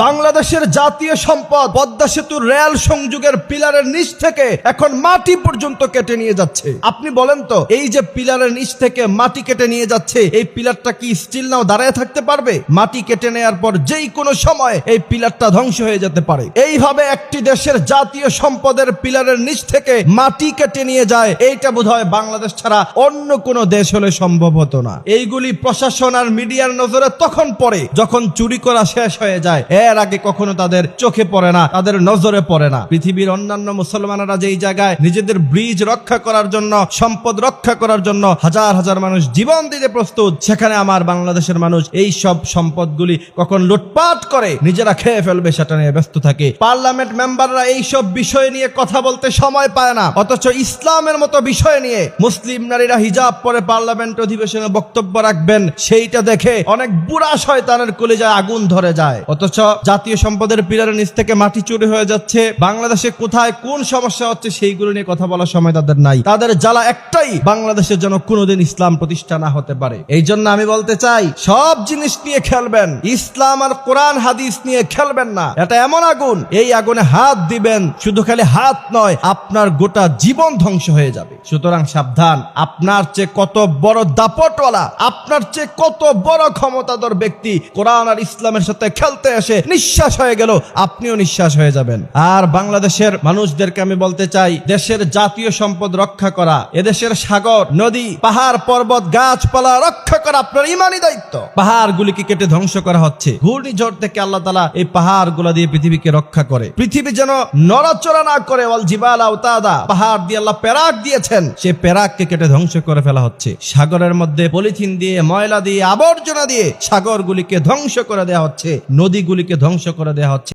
বাংলাদেশের জাতীয় সম্পদ পদ্মা সেতুর রেল সংযোগের পিলারের নিচ থেকে এখন মাটি পর্যন্ত কেটে নিয়ে যাচ্ছে। আপনি বলেন তো, এই যে পিলারের নিচ থেকে মাটি কেটে নিয়ে যাচ্ছে, এই পিলারটা কি স্টিল নাও দাঁড়ায় থাকতে পারবে? মাটি কেটে নেওয়ার পর যেই কোনো সময় এই পিলারটা ধ্বংস হয়ে যেতে পারে। এইভাবে একটি দেশের জাতীয় সম্পদের পিলারের নিচ থেকে মাটি কেটে নিয়ে যায়, এইটা বোধহয় বাংলাদেশ ছাড়া অন্য কোনো দেশ হলে সম্ভব হতো না। এইগুলি প্রশাসন আর মিডিয়ার নজরে তখন পড়ে যখন চুরি করা শেষ হয়ে যায়। এর আগে কখনো তাদের চোখে পড়ে না, তাদের নজরে পড়ে না। পৃথিবীর অন্যান্য মুসলমানেরা যেই জায়গায় নিজেদের ব্রিজ রক্ষা করার জন্য, সম্পদ রক্ষা করার জন্য হাজার হাজার মানুষ জীবন দিতে প্রস্তুত, সেখানে আমার বাংলাদেশের মানুষ এই সব সম্পদগুলি কখন লুটপাট করে নিজেরা খেয়ে ফেলবে সেটা নিয়ে ব্যস্ত থাকে। পার্লামেন্ট মেম্বাররা এই সব বিষয় নিয়ে কথা বলতে সময় পায় না, অথচ ইসলামের মতো বিষয় নিয়ে মুসলিম নারীরা হিজাব পরে পার্লামেন্ট অধিবেশনে বক্তব্য রাখবেন, সেইটা দেখে অনেক বুড়া শয়তানের কলিজায় আগুন ধরে যায়। অথচ জাতীয় সম্পদের পিলারের নিচ থেকে মাটি চুরি হয়ে যাচ্ছে, বাংলাদেশে কোথায় কোন সমস্যা হচ্ছে সেইগুলো নিয়ে কথা বলার সময় তাদের নাই। তাদের জ্বালা একটাই, বাংলাদেশের যেন কোনোদিন ইসলাম প্রতিষ্ঠা না হতে পারে। এই জন্য আমি বলতে চাই, সব জিনিস নিয়ে খেলবেন, ইসলাম আর কোরআন হাদিস নিয়ে খেলবেন না। এটা এমন আগুন, এই আগুনে হাত দিবেন, শুধু খালি হাত নয়, আপনার গোটা জীবন ধ্বংস হয়ে যাবে। সুতরাং সাবধান, আপনার চেয়ে কত বড় দাপটওয়ালা, আপনার চেয়ে কত বড় ক্ষমতাধর ব্যক্তি কোরআন আর ইসলামের সাথে খেলতে এসে নিঃশ্বাস হয়ে গেল, আপনিও নিঃশ্বাস হয়ে যাবেন। আর বাংলাদেশের মানুষদেরকে আমি বলতে চাই, দেশের জাতীয় সম্পদ রক্ষা করা, এদেশের সাগর, নদী, পাহাড়, পর্বত, গাছপালা রক্ষা করা আপনার ইমানি দায়িত্ব। পাহাড়গুলিকে কেটে ধ্বংস করা হচ্ছে। ঘূর্ণিঝড় থেকে আল্লাহ তাআলা এই পাহাড়গুলো দিয়ে পৃথিবীকে রক্ষা করে, পৃথিবী যেন নড়াচড়া না করে। ওয়াল জিবাল আওতাদা, পাহাড় দিয়ে আল্লাহ পেরাক দিয়েছেন, সেই পেরাককে কেটে ধ্বংস করে ফেলা হচ্ছে। সাগরের মধ্যে পলিথিন দিয়ে, ময়লা দিয়ে, আবর্জনা দিয়ে সাগরগুলিকে ধ্বংস করে দেওয়া হচ্ছে, নদীগুলিকে ধ্বংস করে দেওয়া হচ্ছে।